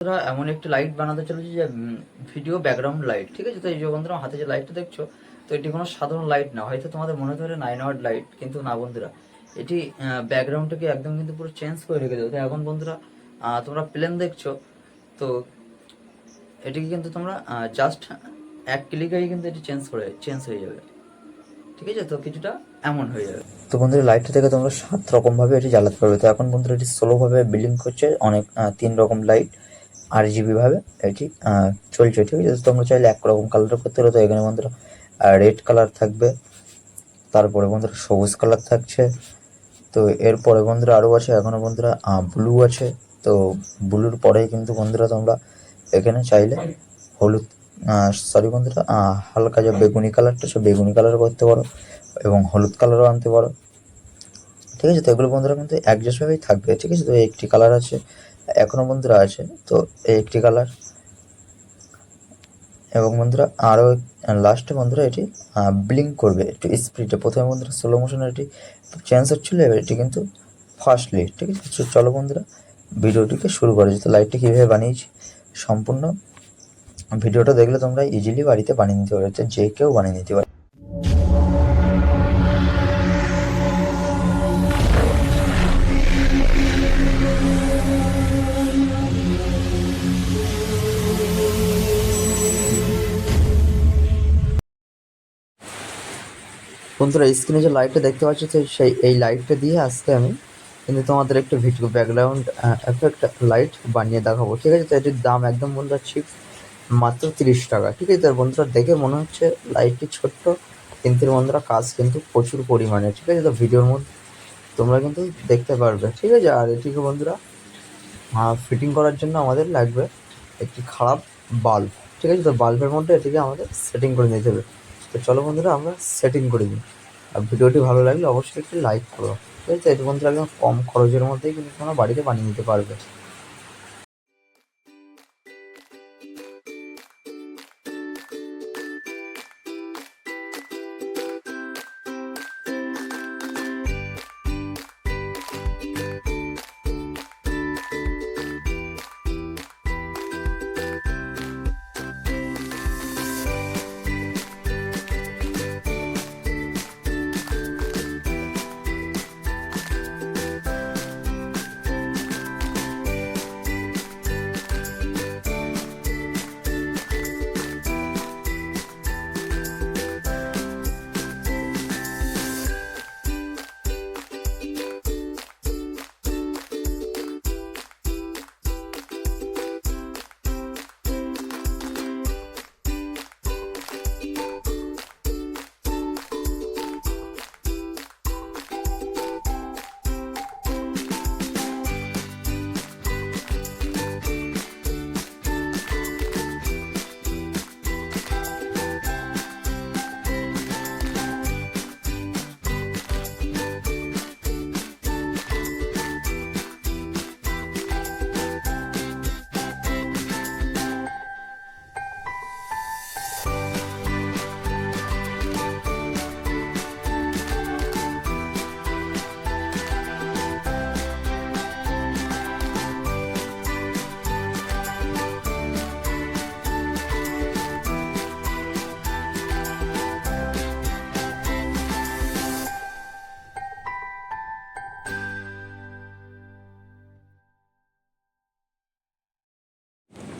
বন্ধুরা এমন একটি লাইট বানাতে চলেছি যে ভিডিও ব্যাকগ্রাউন্ড লাইট, ঠিক আছে। তো এই যে বন্ধুরা হাতে যে লাইটটা দেখছো, তো এটি কোনো সাধারণ লাইট না। হয়তো তোমাদের মনে ধরে 9 ওয়াট লাইট, কিন্তু না বন্ধুরা, এটি ব্যাকগ্রাউন্ডটাকে একদম কিন্তু পুরো চেঞ্জ করে রেখে দেবে। তো এখন বন্ধুরা তোমরা প্লেন দেখছো, তো এটিকে কিন্তু তোমরা জাস্ট এক ক্লিকেই কিন্তু এটি চেঞ্জ হয়ে যাবে, ঠিক আছে। তো কিছুটা এমন হয়ে যাবে। তো বন্ধুরা লাইটটা থেকে তোমরা 7 রকমভাবে এটি জ্বালাতে পারবে। তো এখন বন্ধুরা এটি স্লোভাবে বিলিং করছে, অনেক 3 রকম লাইট RGB ভাবে এটি চলছে, ঠিক আছে। তো তোমরা চাইলে 1 রকম কালার করতে পারো। তো এখানে বন্ধুরা রেড কালার থাকবে, তারপরে বন্ধুরা সবুজ কালার থাকছে। তো এরপরে বন্ধুরা আরও আছে, এখনো বন্ধুরা ব্লু আছে। তো ব্লুর পরে কিন্তু বন্ধুরা তোমরা এখানে চাইলে হলুদ, সরি বন্ধুরা, হালকা যে বেগুনি কালারটা, সে বেগুনি কালার করতে পারো এবং হলুদ কালারও আনতে পারো, ঠিক আছে। তো এগুলো বন্ধুরা কিন্তু অ্যাডজাস্টভাবেই থাকবে, ঠিক আছে। তো একটি কালার আছে, এখনো বন্ধুরা আছে। তো এই একটি কালার, এবং বন্ধুরা আরও লাস্টে বন্ধুরা এটি ব্লিঙ্ক করবে একটু স্পিডে। প্রথমে বন্ধুরা স্লো মোশনে এটি চেঞ্জ হচ্ছিলো, এবার এটি কিন্তু ফাস্টলি, ঠিক আছে। চলো বন্ধুরা ভিডিওটিকে শুরু করা যায়। তো লাইটটি কীভাবে বানিয়েছি সম্পূর্ণ ভিডিওটা দেখলে তোমরা ইজিলি বাড়িতে বানিয়ে নিতে পারবে, যে কেউ বানিয়ে নিতে পারে। বন্ধুরা স্ক্রিনে যে লাইটটা দেখতে পাচ্ছ, তো এই লাইটটা দিয়ে আজকে আমি কিন্তু তোমাদের একটা ভিডিও ব্যাকগ্রাউন্ড এফেক্ট লাইট বানিয়ে দেখাবো, ঠিক আছে। তো এটির দাম একদম বন্ধুরা চিপ, মাত্র 30 টাকা, ঠিক আছে। তো বন্ধুরা দেখে মনে হচ্ছে লাইটটি ছোট্ট, কিন্তু বন্ধুরা কাজ কিন্তু প্রচুর পরিমাণে, ঠিক আছে। তো ভিডিওর মধ্যে তোমরা কিন্তু দেখতে পারবে, ঠিক আছে। আর এটিকে বন্ধুরা ফিটিং করার জন্য আমাদের লাগবে একটি খারাপ বাল্ব, ঠিক আছে। তো বাল্বের মধ্যে এটিকে আমাদের সেটিং করে নিতে হবে। তো চলো বন্ধুরা আমরা সেটিং করে দিই। আর ভিডিওটি ভালো লাগলে অবশ্যই একটি লাইক করো, ঠিক আছে। এটি বন্ধুরা একদম কম খরচের মধ্যেই কিন্তু তোমরা বাড়িতে বানিয়ে নিতে পারবে।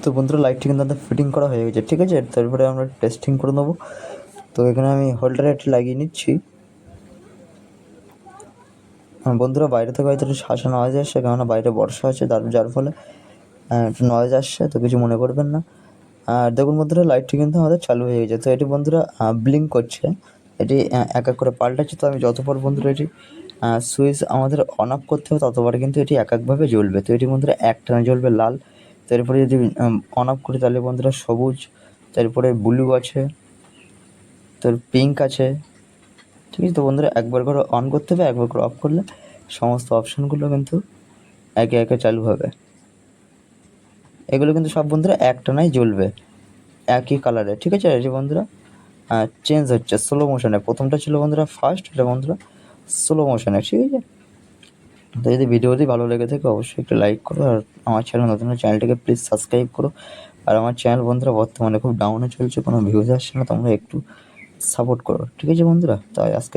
তো বন্ধুরা লাইটটি কিন্তু আমাদের ফিটিং করা হয়ে গেছে, ঠিক আছে। তারপরে আমরা টেস্টিং করে নেবো। তো এখানে আমি হোল্ডারে একটি লাগিয়ে নিচ্ছি। বন্ধুরা বাইরে থেকে হয়তো একটু শাসা নয়েজ আসছে, কেননা বাইরে বর্ষা আছে, যার ফলে একটু নয়েজ আসছে, তো কিছু মনে করবেন না। আর দেখুন বন্ধুরা লাইটটি কিন্তু আমাদের চালু হয়ে গেছে। তো এটি বন্ধুরা ব্লিঙ্ক করছে, এটি এক এক করে পাল্টাচ্ছে। তো আমি যতবার বন্ধুরা এটি সুইচ আমাদের অন অফ করতে হবে, ততবার কিন্তু এটি এক একভাবে জ্বলবে। তো এটি বন্ধুরা একটানা জ্বলবে লাল। তারপরে যদি অন অফ করি তাহলে বন্ধুরা সবুজ, তারপরে ব্লু আছে, তোর পিঙ্ক আছে, ঠিক আছে। তো বন্ধুরা একবার করে অন করতে হবে, একবার করে অফ করলে সমস্ত অপশানগুলো কিন্তু একে একে চালু হবে। এগুলো কিন্তু সব বন্ধুরা একটানাই জ্বলবে একই কালারে, ঠিক আছে। এই যে বন্ধুরা চেঞ্জ হচ্ছে স্লো মোশনে। প্রথমটা ছিল বন্ধুরা ফার্স্ট, এটা বন্ধুরা স্লো মোশনে, ঠিক আছে। তো যদি ভিডিওটি ভালো লেগে থাকে অবশ্যই একটু লাইক করো, আর আমার চ্যানেল নতুন চ্যানেলটিকে প্লিজ সাবস্ক্রাইব করো। আর আমার চ্যানেল বন্ধুরা বর্তমানে খুব ডাউনে চলছে, কোনো ভিউজ আসছে না, তোমরা একটু সাপোর্ট করো, ঠিক আছে বন্ধুরা? তাই আজকে